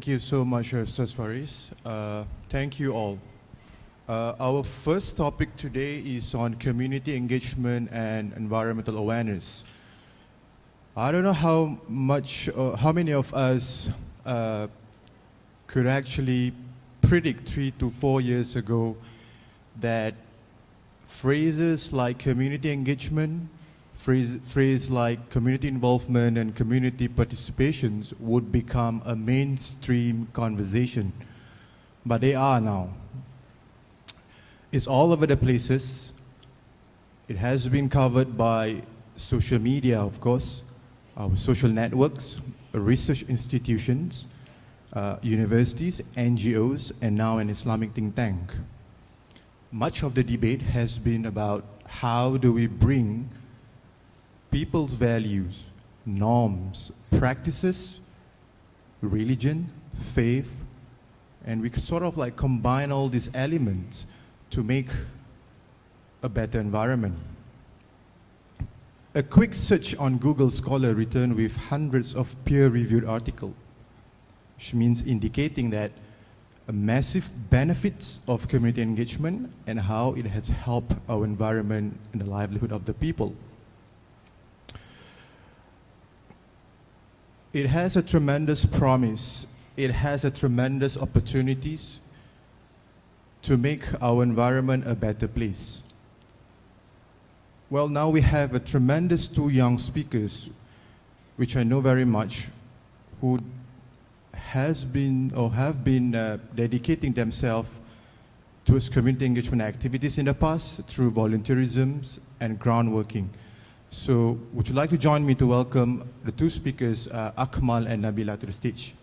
Thank you so much, Ustaz Faris. Thank you all. Our first topic today is on community engagement and environmental awareness. I don't know how many of us could actually predict 3 to 4 years ago that phrases like community engagement, phrase like community involvement and community participations would become a mainstream conversation. But they are now. It's all over the places. It has been covered by social media, of course, our social networks, research institutions, universities, NGOs, and now an Islamic think tank. Much of the debate has been about how do we bring people's values, norms, practices, religion, faith, and we sort of like combine all these elements to make a better environment. A quick search on Google Scholar returned with hundreds of peer-reviewed articles, which means indicating that a massive benefits of community engagement and how it has helped our environment and the livelihood of the people. It has a tremendous promise. It has a tremendous opportunities to make our environment a better place. Well, now we have a tremendous 2 young speakers, which I know very much, who have been dedicating themselves towards community engagement activities in the past through volunteerism and groundworking. So would you like to join me to welcome the 2 speakers, Akmal and Nabilah, to the stage?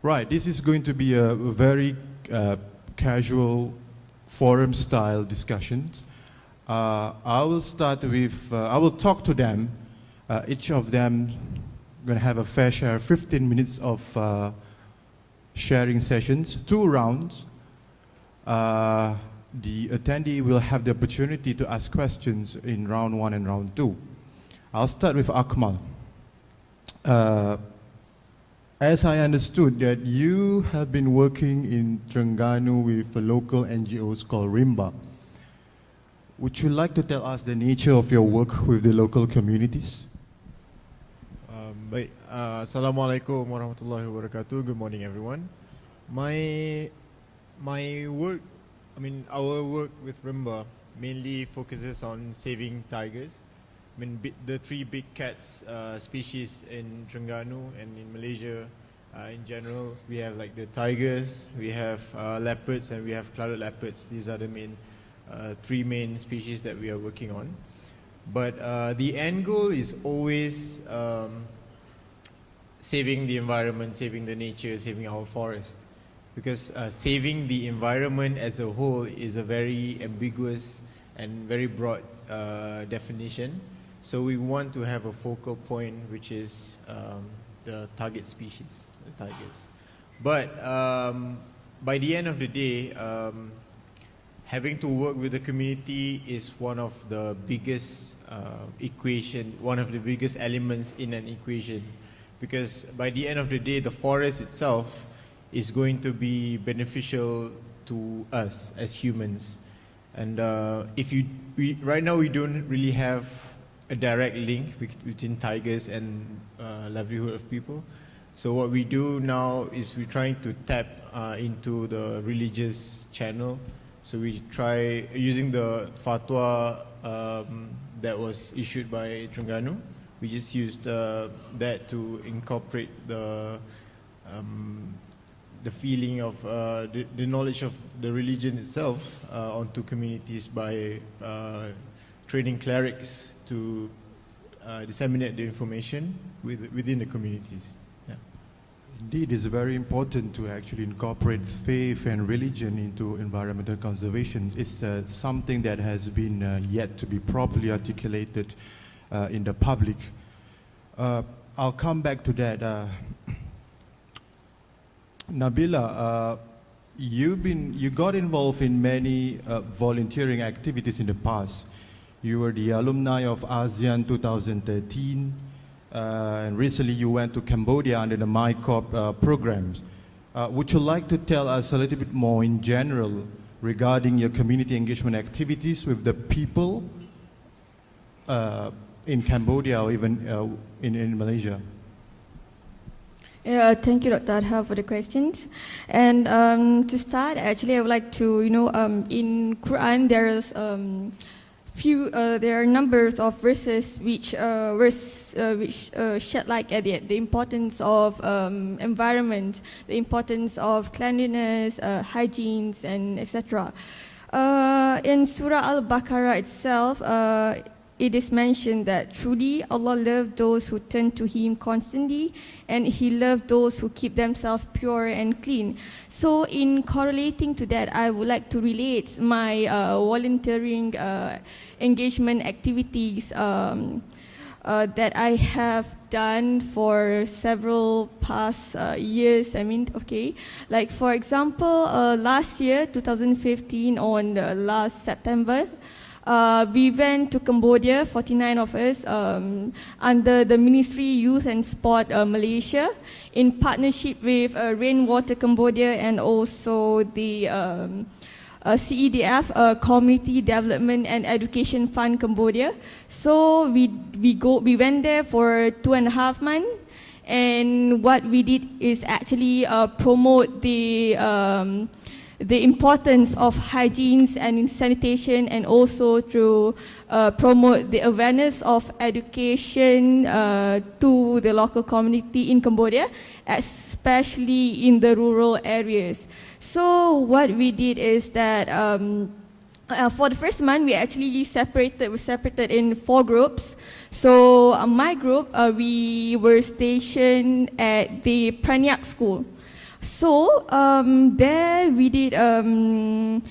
Right, this is going to be a very casual forum-style discussions. I will start with, I will talk to them, each of them going to have a fair share, 15 minutes of sharing sessions, 2 rounds. The attendee will have the opportunity to ask questions in round 1 and round 2. I'll start with Akmal. As I understood that you have been working in Terengganu with a local NGOs called Rimba. Would you like to tell us the nature of your work with the local communities? Baik, Assalamualaikum warahmatullahi wabarakatuh. Good morning, everyone. My work, our work with Rimba mainly focuses on saving tigers. The 3 big cats species in Terengganu and in Malaysia in general. We have like the tigers, we have leopards, and we have clouded leopards. These are the main 3 main species that we are working on. But the end goal is always saving the environment, saving the nature, saving our forest. Because saving the environment as a whole is a very ambiguous and very broad definition. So we want to have a focal point, which is the target species, the tigers. But by the end of the day, having to work with the community is one of the biggest one of the biggest elements in an equation. Because by the end of the day, the forest itself is going to be beneficial to us as humans. And right now we don't really have a direct link between tigers and livelihood of people. So what we do now is we're trying to tap into the religious channel. So we try using the fatwa that was issued by Terengganu. We just used that to incorporate the feeling of the knowledge of the religion itself onto communities by training clerics to disseminate the information within the communities. Yeah. Indeed, it's very important to actually incorporate faith and religion into environmental conservation. It's something that has been yet to be properly articulated in the public. I'll come back to that. Nabilah, you got involved in many volunteering activities in the past. You were the alumni of ASEAN 2013. and recently you went to Cambodia under the MyCorp programs. Would you like to tell us a little bit more in general regarding your community engagement activities with the people in Cambodia or even in Malaysia? Thank you, Dr. Adha, for the questions. And to start, actually, I would like to, in Quran there's there are numbers of verses which shed light at the importance of environment, the importance of cleanliness, hygiene, and etc. In Surah Al-Baqarah itself, it is mentioned that truly Allah loves those who turn to Him constantly, and He loves those who keep themselves pure and clean. So in correlating to that, I would like to relate my volunteering engagement activities that I have done for several past years. Like for example, last year, 2015, on last September, we went to Cambodia, 49 of us, under the Ministry Youth and Sport Malaysia, in partnership with Rainwater Cambodia and also the CEDF, Community Development and Education Fund Cambodia. So we went there for 2.5 months, and what we did is actually promote the importance of hygiene and sanitation, and also to promote the awareness of education to the local community in Cambodia, especially in the rural areas. So what we did is that for the first month, we actually separated in 4 groups. So my group, we were stationed at the Pranyak school. So there we did 2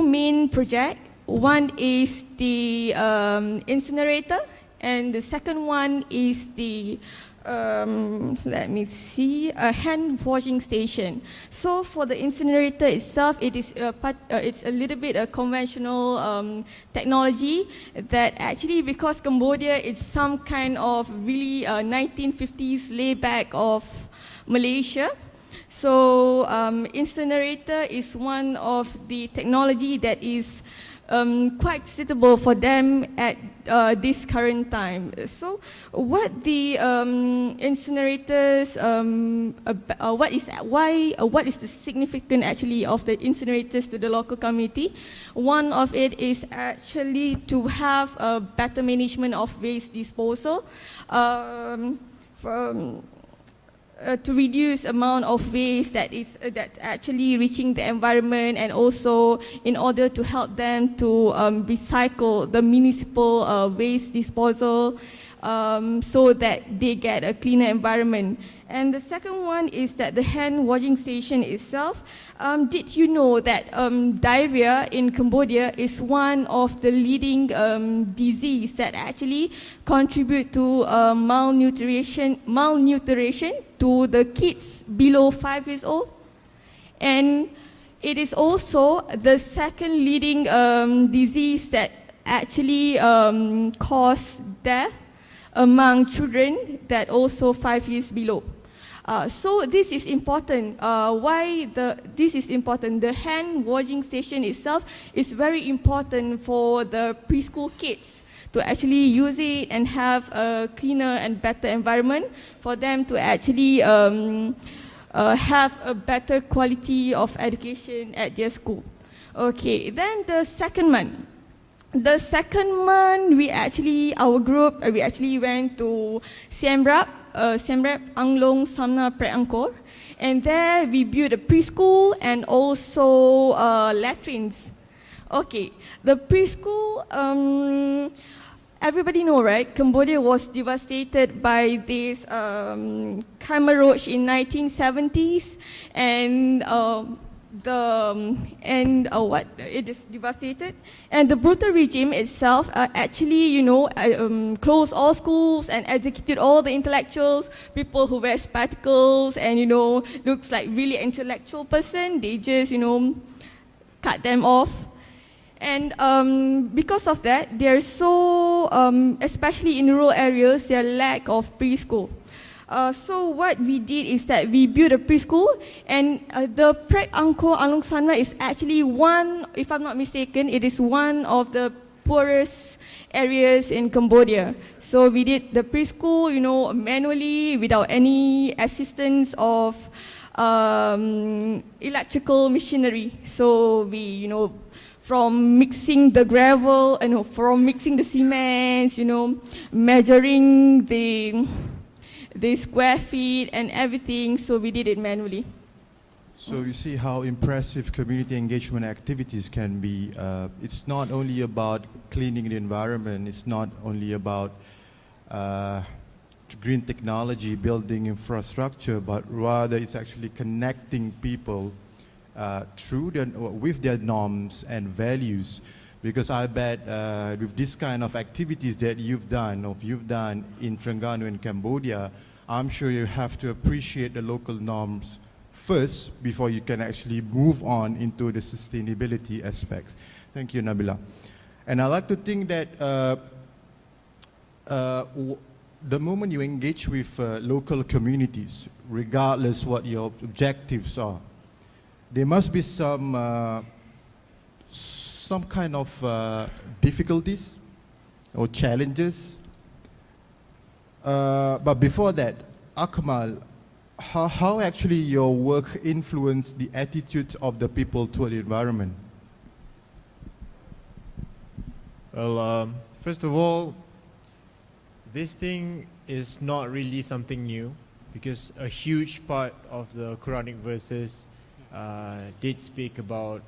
main projects. One is the incinerator, and the second one is the a hand washing station. So for the incinerator itself, it's a little bit a conventional technology that actually, because Cambodia is some kind of really 1950s layback of Malaysia. So incinerator is one of the technology that is quite suitable for them at this current time. So what the incinerators, what is the significance actually of the incinerators to the local community? One of it is actually to have a better management of waste disposal, to reduce amount of waste that actually reaching the environment, and also in order to help them to recycle the municipal waste disposal, so that they get a cleaner environment. And the second one is that the hand washing station itself. Did you know that diarrhea in Cambodia is one of the leading disease that actually contribute to malnutrition to the kids below 5 years old? And it is also the second leading disease that actually cause death among children that also 5 years below. So this is important. This is important? The hand washing station itself is very important for the preschool kids to actually use it and have a cleaner and better environment for them to actually have a better quality of education at their school. Okay, then the second month. The second month, our group went to Siem Reap, Anglong, Samna, Pre-Angkor, and there we built a preschool and also latrines. Okay, the preschool, everybody know, right? Cambodia was devastated by this khmer rouge in 1970s, and it is devastated, and the brutal regime itself actually, closed all schools and executed all the intellectuals, people who wear spectacles and looks like really intellectual person. They just cut them off, and because of that, they're so also, especially in rural areas, there are lack of preschool. So what we did is that we built a preschool, and the Prek Angkor Alung Sanra is actually one, if I'm not mistaken, it is one of the poorest areas in Cambodia. So we did the preschool, you know, manually without any assistance of electrical machinery. So we, you know, from mixing the gravel, and from mixing the cements, you know, measuring the square feet and everything. So we did it manually. So you see how impressive community engagement activities can be. It's not only about cleaning the environment, it's not only about green technology, building infrastructure, but rather it's actually connecting people with their norms and values. Because I bet with this kind of activities that you've done in Terengganu and Cambodia, I'm sure you have to appreciate the local norms first before you can actually move on into the sustainability aspects. Thank you, Nabilah. And I like to think that the moment you engage with local communities, regardless what your objectives are, there must be some kind of difficulties or challenges. But before that, Akmal, how actually your work influenced the attitude of the people toward the environment? Well, first of all, this thing is not really something new, because a huge part of the Quranic verses did speak about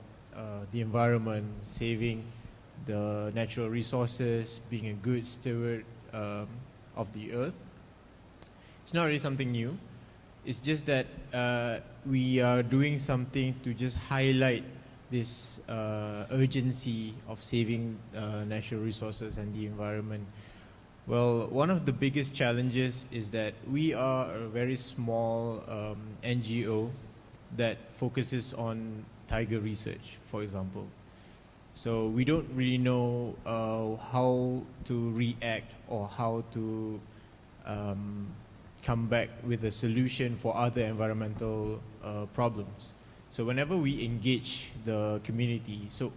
the environment, saving the natural resources, being a good steward of the earth. It's not really something new. It's just that we are doing something to just highlight this urgency of saving natural resources and the environment. Well, one of the biggest challenges is that we are a very small NGO that focuses on tiger research, for example. So we don't really know how to react or how to come back with a solution for other environmental problems. So whenever we engage the community, so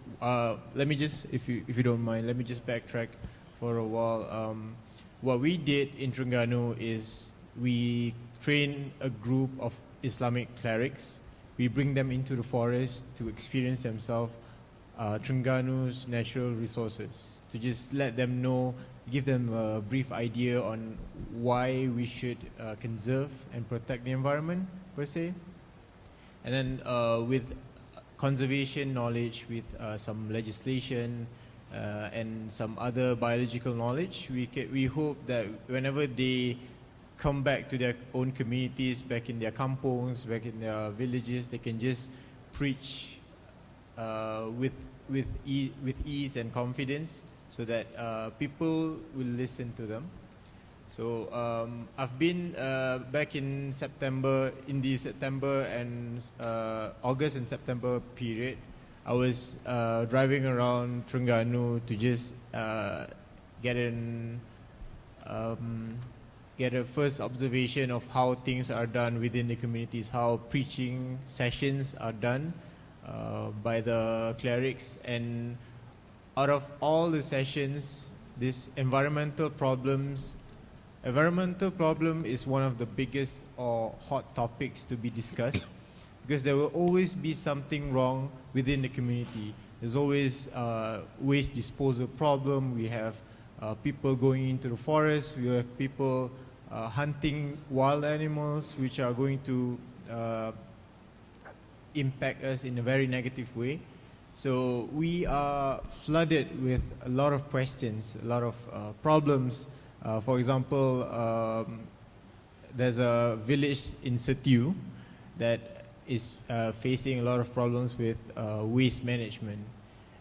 let me just, if you don't mind, let me just backtrack for a while. What we did in Terengganu is we train a group of Islamic clerics. We bring them into the forest to experience themselves Terengganu's natural resources, to just let them know, give them a brief idea on why we should conserve and protect the environment per se. And then with conservation knowledge, with some legislation and some other biological knowledge, we hope that whenever they come back to their own communities, back in their kampongs, back in their villages, they can just preach with ease and confidence, so that people will listen to them. So I've been back in September, in the September and August and September period. I was driving around Terengganu to just get a first observation of how things are done within the communities, how preaching sessions are done by the clerics. And out of all the sessions, this environmental problem is one of the biggest or hot topics to be discussed, because there will always be something wrong within the community. There's always waste disposal problem. We have people going into the forest. We have people hunting wild animals, which are going to impact us in a very negative way. So we are flooded with a lot of questions, a lot of problems. For example, there's a village in Setiu that is facing a lot of problems with waste management.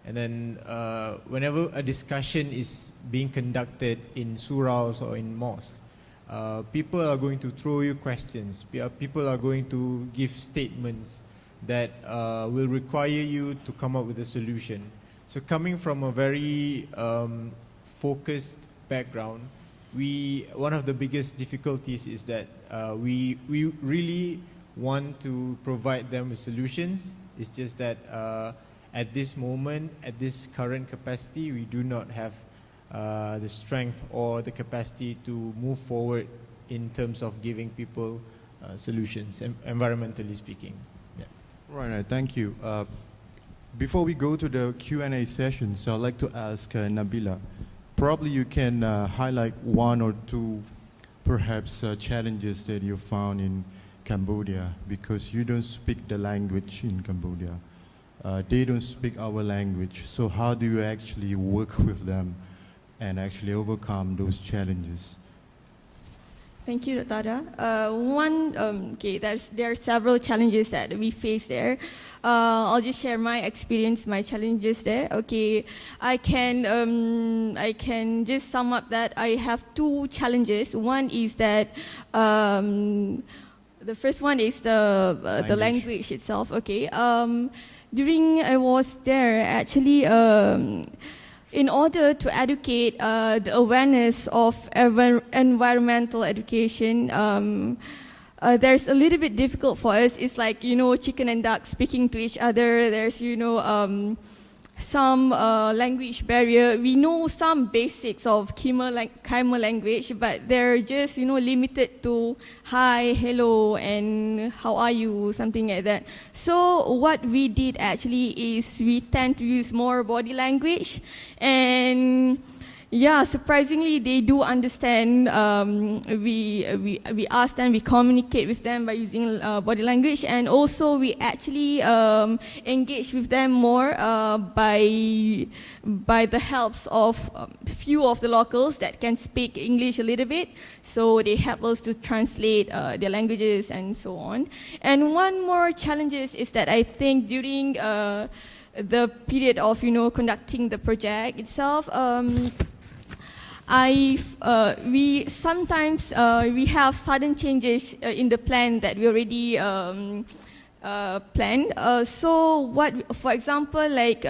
And then whenever a discussion is being conducted in suraus or in mosques, people are going to throw you questions. People are going to give statements that will require you to come up with a solution. So coming from a very focused background, one of the biggest difficulties is that we really want to provide them with solutions. It's just that at this moment, at this current capacity, we do not have the strength or the capacity to move forward in terms of giving people solutions, environmentally speaking. Yeah. Right, thank you. Before we go to the Q&A sessions, I'd like to ask Nabilah, probably you can highlight one or two perhaps challenges that you found in Cambodia, because you don't speak the language in Cambodia. They don't speak our language. So how do you actually work with them and actually overcome those challenges? Thank you, Dr. Adha. There are several challenges that we face there. I'll just share my experience, my challenges there. Okay, I can just sum up that I have two challenges. One is that the first one is the language itself. Okay. During I was there, actually, in order to educate the awareness of environmental education, there's a little bit difficult for us. It's like, chicken and duck speaking to each other. There's, some language barrier. We know some basics of Khmer language, but they're just, limited to hi, hello, and how are you, something like that. So what we did actually is we tend to use more body language, and yeah, surprisingly, they do understand. We ask them, we communicate with them by using body language, and also we actually engage with them more by the helps of few of the locals that can speak English a little bit. So they help us to translate their languages and so on. And one more challenge is that I think during the period of conducting the project itself. We sometimes we have sudden changes in the plan that we already planned. For example, like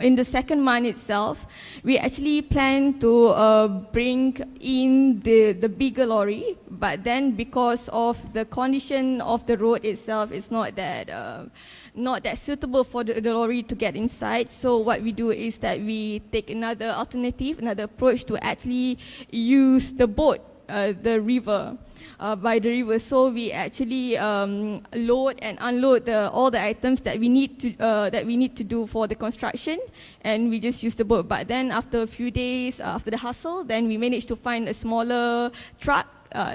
in the second month itself, we actually plan to bring in the bigger lorry, but then because of the condition of the road itself, it's not that suitable for the lorry to get inside. So what we do is that we take another approach to actually use the boat, the river, by the river. So we actually load and unload all the items that we need to do for the construction, and we just use the boat. But then after a few days, after the hustle, then we managed to find a smaller truck.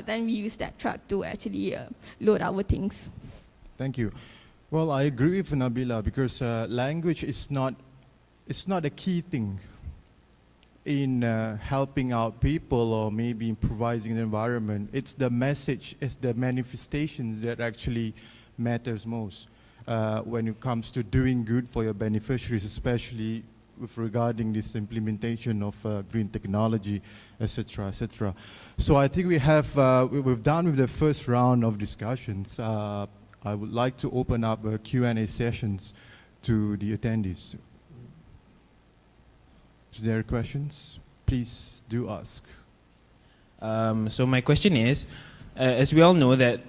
Then we use that truck to actually load our things. Thank you. Well, I agree with Nabilah, because language is not a key thing in helping out people or maybe improvising the environment. It's the message, it's the manifestations that actually matters most when it comes to doing good for your beneficiaries, especially with regarding this implementation of green technology, etc., etc. So I think we've done with the first round of discussions. I would like to open up Q&A sessions to the attendees. Is there questions? Please do ask. So my question is, as we all know that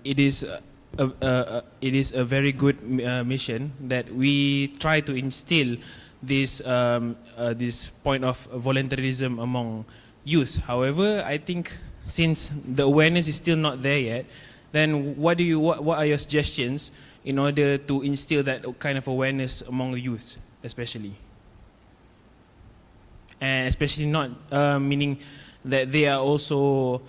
it is a very good mission that we try to instill this point of volunteerism among youth. However, I think since the awareness is still not there yet, then what are your suggestions in order to instill that kind of awareness among the youth, especially? And especially not meaning that they are also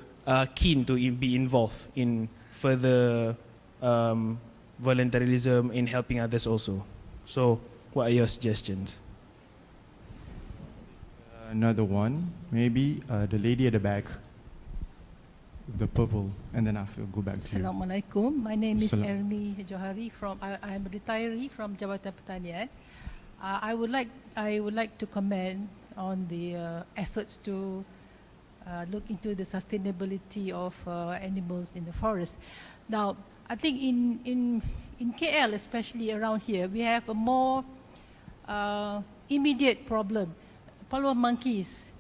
keen to be involved in further volunteerism in helping others also. So what are your suggestions? Another one, maybe the lady at the back. The purple, and then after go back to you. Assalamualaikum. My name is Ermi Johari I'm a retiree from Jabatan Pertanian. I would like to comment on the efforts to look into the sustainability of animals in the forest. Now, I think in KL, especially around here, we have a more immediate problem. Problem of monkeys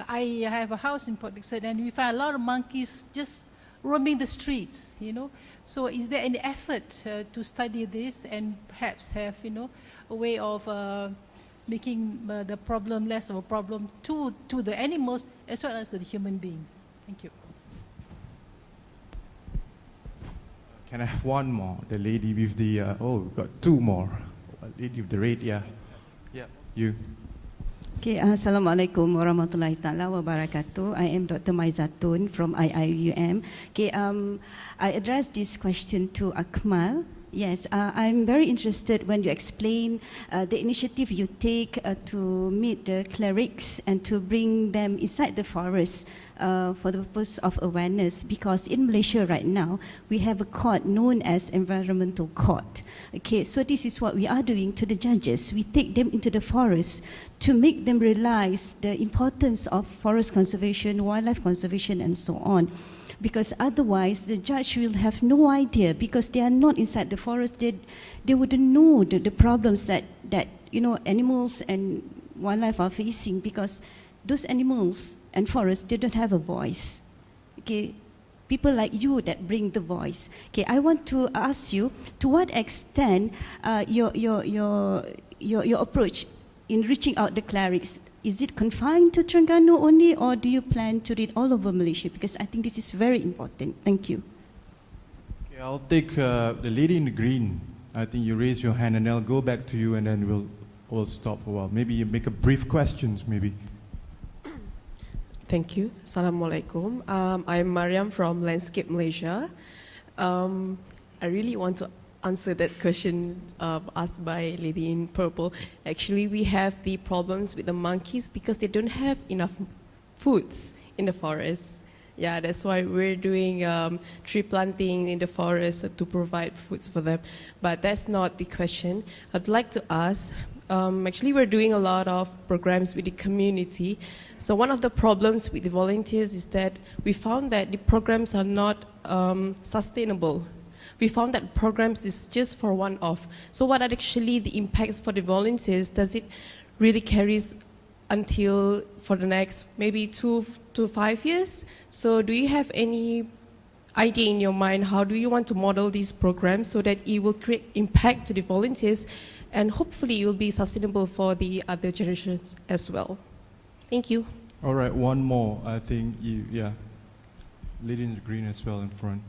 I have a house in Port Dickson, and we find a lot of monkeys just roaming the streets, you know. So is there any effort to study this and perhaps have, you know, a way of making the problem less of a problem to the animals as well as to the human beings? Thank you. Can I have one more? The lady with the, oh, we've got two more. Lady with the red, yeah. Yeah, you. Okay, Assalamualaikum warahmatullahi taala wabarakatuh. I am Dr. Maizatun from IIUM. Okay, I address this question to Akmal. Yes, I'm very interested when you explain the initiative you take to meet the clerics and to bring them inside the forest for the purpose of awareness, because in Malaysia right now we have a court known as Environmental Court. Okay, so this is what we are doing to the judges. We take them into the forest to make them realize the importance of forest conservation, wildlife conservation, and so on. Because otherwise the judge will have no idea, because they are not inside the forest. They wouldn't know the problems that you know, animals and wildlife are facing, because those animals and forests, they don't have a voice. Okay, people like you that bring the voice. Okay, I want to ask you, to what extent your approach in reaching out the clerics, is it confined to Terengganu only, or do you plan to reach all over Malaysia? Because I think this is very important. Thank you. Okay, I'll take the lady in the green. I think you raise your hand, and I'll go back to you, and then we'll stop for a while. Maybe you make a brief questions, maybe. Thank you. Assalamualaikum. I'm Mariam from Landscape Malaysia. I really want to answer that question asked by Lady in Purple. Actually, we have the problems with the monkeys because they don't have enough foods in the forest. Yeah, that's why we're doing tree planting in the forest to provide foods for them. But that's not the question. I'd like to ask, actually we're doing a lot of programs with the community. So one of the problems with the volunteers is that we found that the programs are not sustainable. We found that programs is just for one-off. So what are actually the impacts for the volunteers? Does it really carries until for the next maybe 2 to 5 years? So do you have any idea in your mind, how do you want to model these programs so that it will create impact to the volunteers and hopefully it will be sustainable for the other generations as well? Thank you. All right, one more. I think you, yeah. Lady in the green as well in front.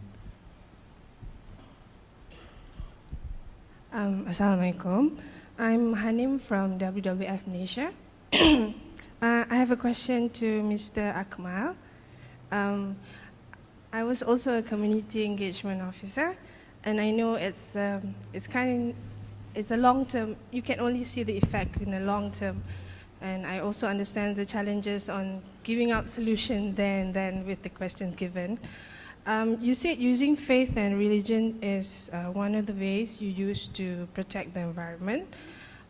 Assalamualaikum. I'm Hanim from WWF Malaysia. I have a question to Mr. Akmal. I was also a community engagement officer, and I know it's a long term. You can only see the effect in the long term, and I also understand the challenges on giving out solution than with the questions given. You said using faith and religion is one of the ways you use to protect the environment.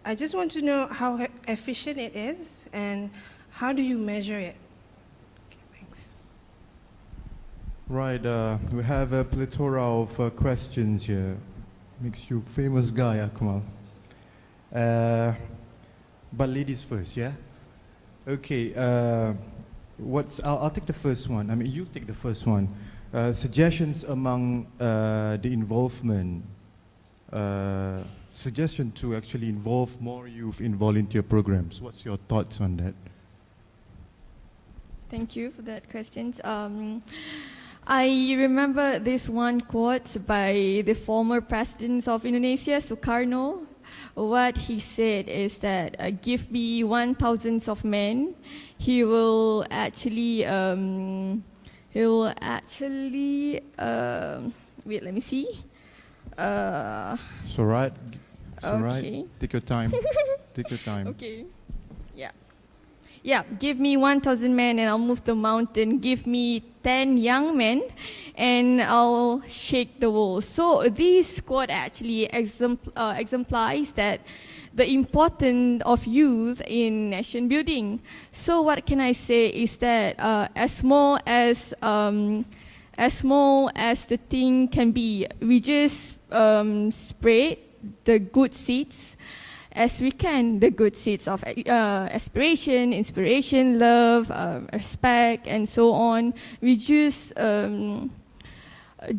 I just want to know how efficient it is and how do you measure it? Okay, thanks. Right, we have a plethora of questions here. Makes you famous guy, Akmal. But ladies first, yeah? Okay, I'll take the first one. I mean, you take the first one. Suggestions among the involvement, suggestion to actually involve more youth in volunteer programs. What's your thoughts on that? Thank you for that question. I remember this one quote by the former president of Indonesia, Sukarno. What he said is that, give me 1,000 of men, he will actually, wait, let me see. It's all right. It's all right. Take your time. Take your time. Okay. Yeah. Yeah, give me 1,000 men and I'll move the mountain. Give me 10 young men and I'll shake the world. So this quote actually exemplifies that the importance of youth in nation building. So what can I say is that as small as the thing can be, we just spread the good seeds as we can the good seeds of aspiration, inspiration, love, respect, and so on. We just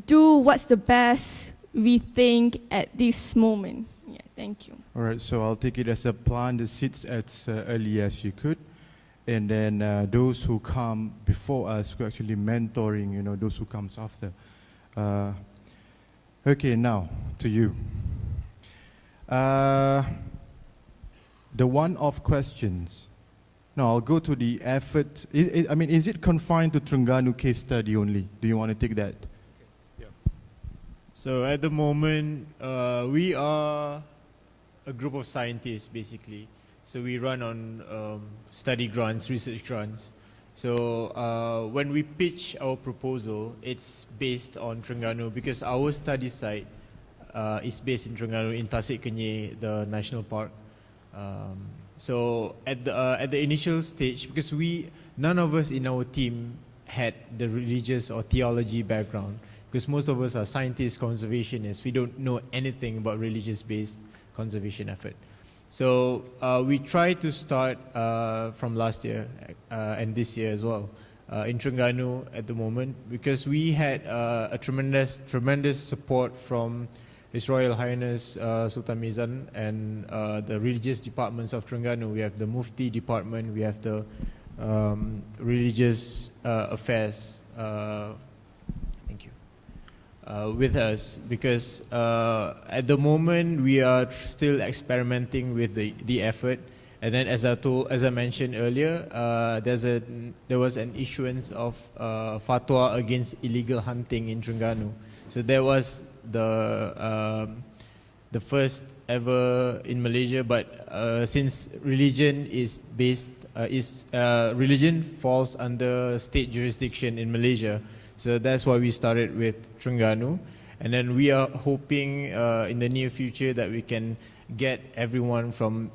do what's the best we think at this moment. Yeah, thank you. All right, so I'll take it as a plant the seeds as early as you could. And then those who come before us, who actually mentoring, you know, those who comes after. Okay, now to you. The one-off questions. Now I'll go to the effort. I mean, is it confined to Terengganu case study only? Do you want to take that? So at the moment, we are a group of scientists, basically. So we run on study grants, research grants. So when we pitch our proposal, it's based on Terengganu because our study site is based in Terengganu, in Tasik Kenyir, the national park. So at the initial stage, because none of us in our team had the religious or theology background, because most of us are scientists, conservationists. We don't know anything about religious-based conservation effort. So we tried to start from last year and this year as well in Terengganu at the moment, because we had a tremendous support from His Royal Highness Sultan Mazlan and the religious departments of Terengganu. We have the Mufti department, we have the religious affairs with us, because at the moment we are still experimenting with the effort. And then as I mentioned earlier, there was an issuance of fatwa against illegal hunting in Terengganu. So there was the first ever in Malaysia, but since religion is based, religion falls under state jurisdiction in Malaysia. So that's why we started with Terengganu. And then we are hoping in the near future that we can get everyone from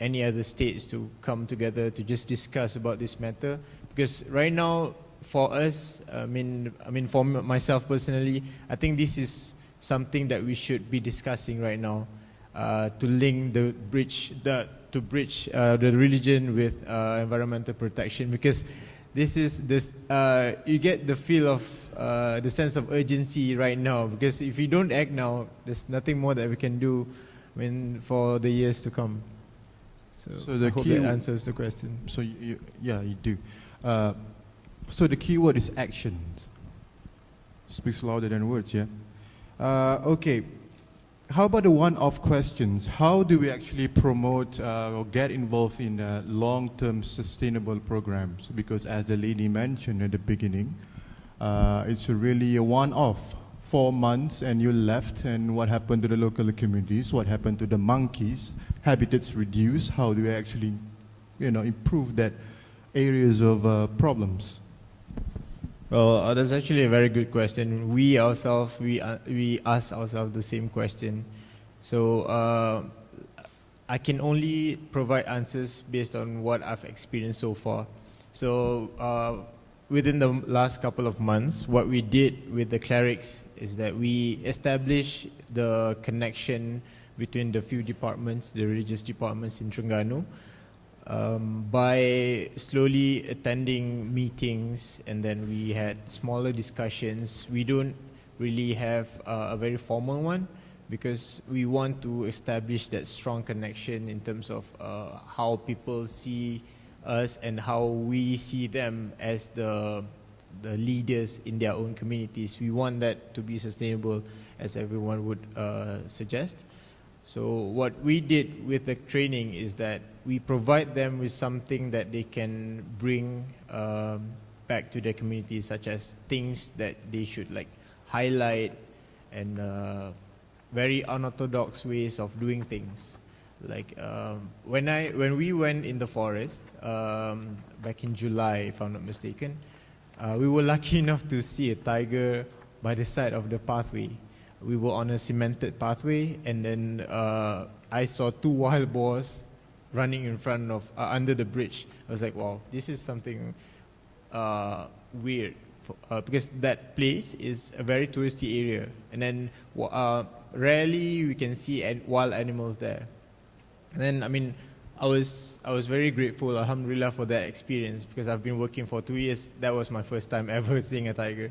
any other states to come together to just discuss about this matter. Because right now, for us, I mean for myself personally, I think this is something that we should be discussing right now to link the bridge the religion with environmental protection, because this is you get the feel of the sense of urgency right now, because if you don't act now, there's nothing more that we can do for the years to come. So I hope that answers the question. So yeah, you do. So the key word is action. Speaks louder than words, yeah? Okay. How about the one-off questions? How do we actually promote or get involved in long-term sustainable programs? Because as the lady mentioned at the beginning, it's really a one-off. 4 months and you left, and what happened to the local communities? What happened to the monkeys? Habitats reduced. How do we actually, improve that areas of problems? Well, that's actually a very good question. We ask ourselves the same question. So I can only provide answers based on what I've experienced so far. So within the last couple of months, what we did with the clerics is that we established the connection between the few departments, the religious departments in Terengganu, by slowly attending meetings, and then we had smaller discussions. We don't really have a very formal one, because we want to establish that strong connection in terms of how people see us and how we see them as the leaders in their own communities. We want that to be sustainable, as everyone would suggest. So what we did with the training is that we provide them with something that they can bring back to their communities, such as things that they should highlight, and very unorthodox ways of doing things. Like when we went in the forest back in July, if I'm not mistaken, we were lucky enough to see a tiger by the side of the pathway. We were on a cemented pathway, and then I saw 2 wild boars running in front of under the bridge. I was like, wow, this is something weird, because that place is a very touristy area, and then rarely we can see wild animals there. And then, I mean, I was very grateful, alhamdulillah, for that experience, because I've been working for 2 years. That was my first time ever seeing a tiger.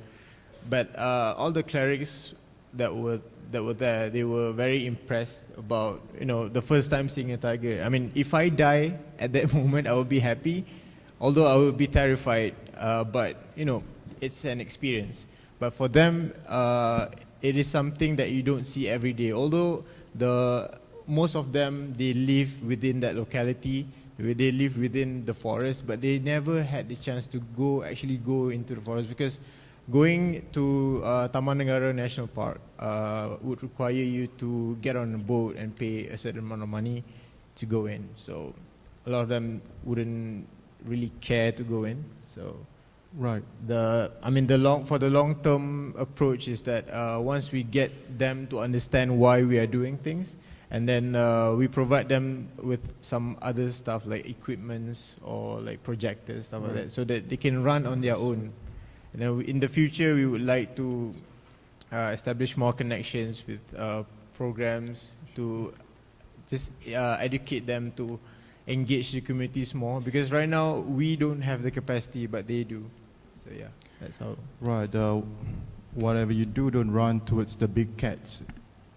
But all the clerics that were there, they were very impressed about, you know, the first time seeing a tiger. I mean, if I die at that moment, I would be happy, although I would be terrified. But you know, it's an experience. But for them, it is something that you don't see every day. Although most of them, they live within that locality, they live within the forest, but they never had the chance to actually go into the forest, because going to Taman Negara National Park would require you to get on a boat and pay a certain amount of money to go in. So a lot of them wouldn't really care to go in. So Right. For the long-term approach is that once we get them to understand why we are doing things, and then we provide them with some other stuff like equipments or like projectors, stuff like that, so that they can run on their own. And then in the future, we would like to establish more connections with programs to just educate them to engage the communities more, because right now we don't have the capacity, but they do. So yeah, that's how. Right. Whatever you do, don't run towards the big cats,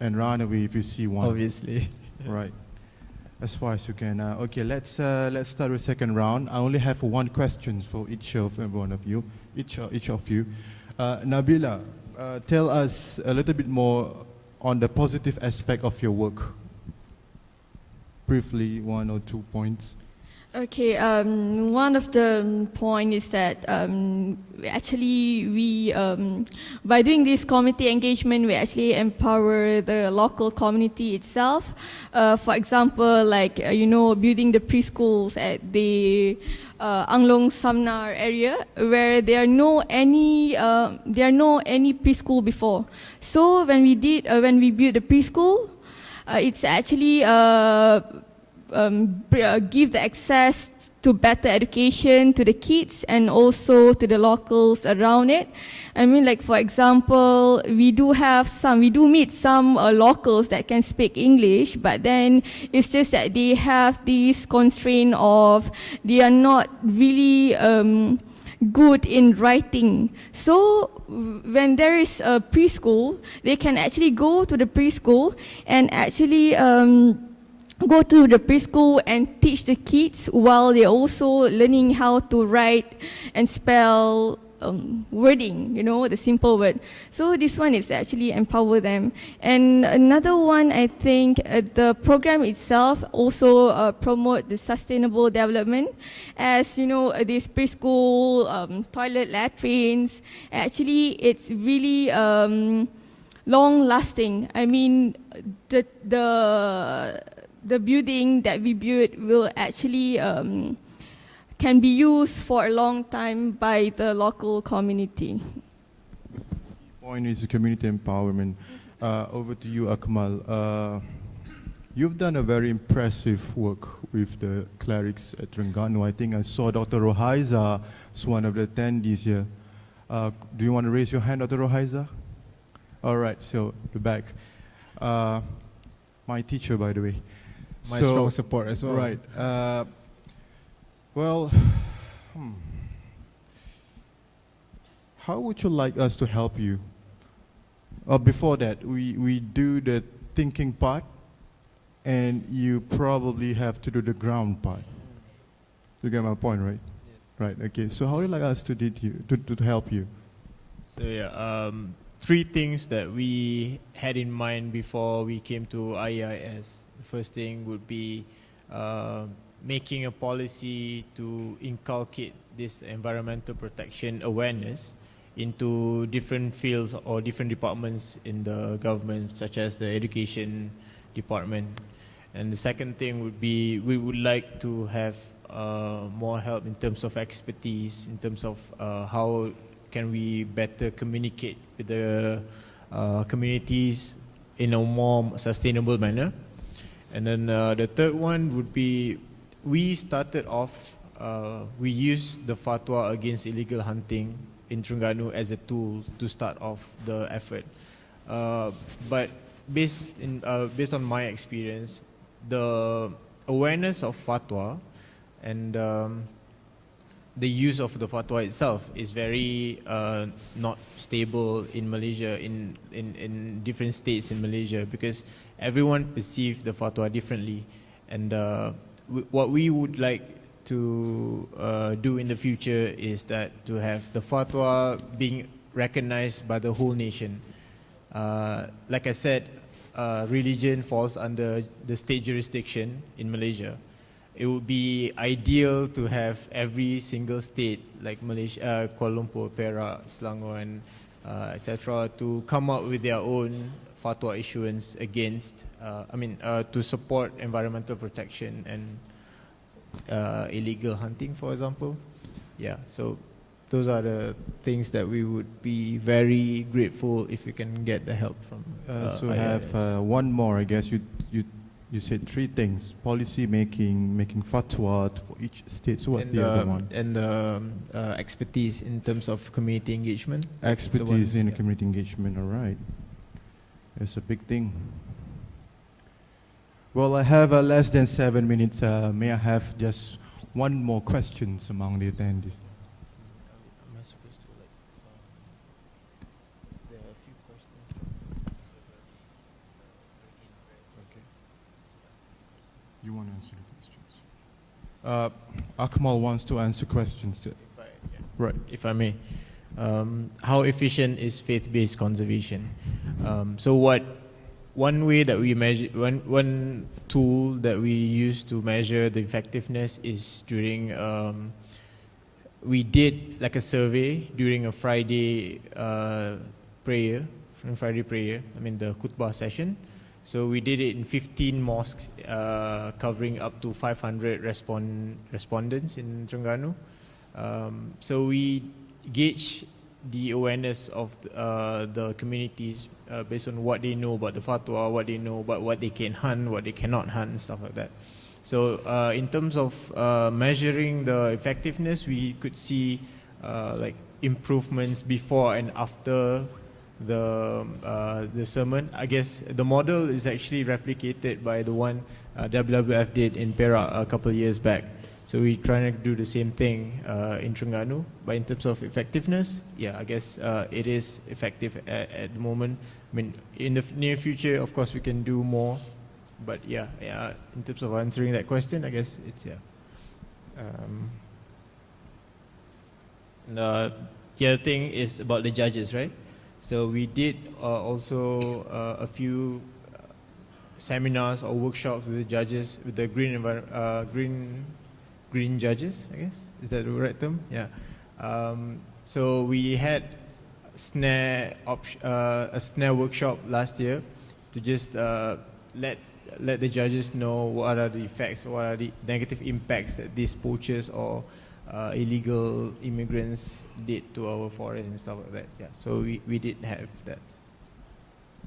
and run away if you see one. Obviously. Right. As far as you can. Okay, let's start with second round. I only have one question for each of you. Nabila, tell us a little bit more on the positive aspect of your work. Briefly, 1 or 2 points. Okay, one of the point is that actually we, by doing this community engagement, we actually empower the local community itself. For example, like, building the preschools at the Anglong Samnar area, where there are no any preschool before. So when we built the preschool, it's actually give the access to better education to the kids and also to the locals around it. I mean, like, for example, we do meet some locals that can speak English, but then it's just that they have this constraint of they are not really good in writing. So when there is a preschool, they can actually go to the preschool and actually teach the kids while they're also learning how to write and spell wording, the simple word. So this one is actually empower them. And another one, I think the program itself also promote the sustainable development, as this preschool toilet latrines, actually it's really long lasting. I mean, the building that we built will actually can be used for a long time by the local community. Point is community empowerment. Over to you, Akmal. You've done a very impressive work with the clerics at Terengganu. I think I saw Dr. Rohaiza as one of the attendees here. Do you want to raise your hand, Dr. Rohaiza? All right, so the back. My teacher, by the way. My strong support as well. Right. How would you like us to help you? Before that, we do the thinking part, and you probably have to do the ground part. You get my point, right? Yes. Right. Okay. So how would you like us to help you? So yeah, 3 things that we had in mind before we came to IAIS. The first thing would be making a policy to inculcate this environmental protection awareness into different fields or different departments in the government, such as the education department. And the second thing would be we would like to have more help in terms of expertise, in terms of how can we better communicate with the communities in a more sustainable manner. And then the third one would be, we started off, we used the fatwa against illegal hunting in Terengganu as a tool to start off the effort. But based on my experience, the awareness of fatwa and the use of the fatwa itself is very not stable in Malaysia, in different states in Malaysia, because everyone perceives the fatwa differently. And what we would like to do in the future is that to have the fatwa being recognized by the whole nation. Like I said, religion falls under the state jurisdiction in Malaysia. It would be ideal to have every single state like Malaysia, Kuala Lumpur, Perak, Selangor, and etc. to come up with their own fatwa issuance against, to support environmental protection and illegal hunting, for example. Yeah, so those are the things that we would be very grateful if we can get the help from. So I have one more, I guess. You said three things: policy making, making fatwa for each state. So what's the other one? And expertise in terms of community engagement. Expertise in community engagement. All right, that's a big thing. Well, I have less than 7 minutes. May I have just one more questions among the attendees? Am I supposed to there are a few questions. Okay. You want to answer the questions? Akmal wants to answer questions. Right. If I may. How efficient is faith-based conservation? So one way that we measure, one tool that we use to measure the effectiveness is during, we did like a survey during a Friday prayer, the khutbah session. So we did it in 15 mosques, covering up to 500 respondents in Terengganu. So we gauge the awareness of the communities based on what they know about the fatwa, what they know about what they can hunt, what they cannot hunt, and stuff like that. So in terms of measuring the effectiveness, we could see like improvements before and after the sermon. I guess the model is actually replicated by the one WWF did in Perak a couple of years back. So we're trying to do the same thing in Terengganu. But in terms of effectiveness, yeah, I guess it is effective at the moment. I mean, in the near future, of course, we can do more. But yeah, in terms of answering that question, I guess it's, yeah. The other thing is about the judges, right? So we did also a few seminars or workshops with the judges, with the green judges, I guess. Is that the right term? Yeah. So we had a snare workshop last year to just let the judges know what are the effects, what are the negative impacts that these poachers or illegal immigrants did to our forest and stuff like that. Yeah. So we did have that.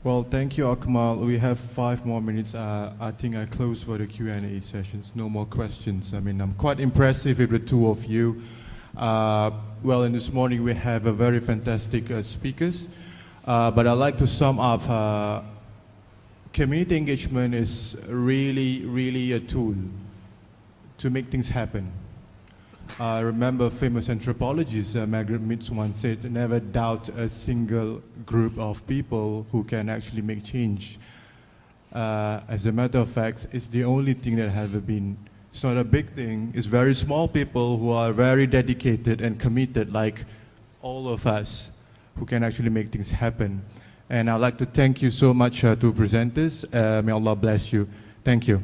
Well, thank you, Akmal. We have 5 more minutes. I think I close for the Q&A sessions. No more questions. I mean, I'm quite impressive with the two of you. Well, in this morning we have a very fantastic speakers. But I'd like to sum up. Community engagement is really a tool to make things happen. I remember famous anthropologist Margaret Mead once said, never doubt a single group of people who can actually make change. As a matter of fact, it's the only thing that has been, it's not a big thing, it's very small people who are very dedicated and committed, like all of us, who can actually make things happen. And I'd like to thank you so much to presenters. May Allah bless you. Thank you.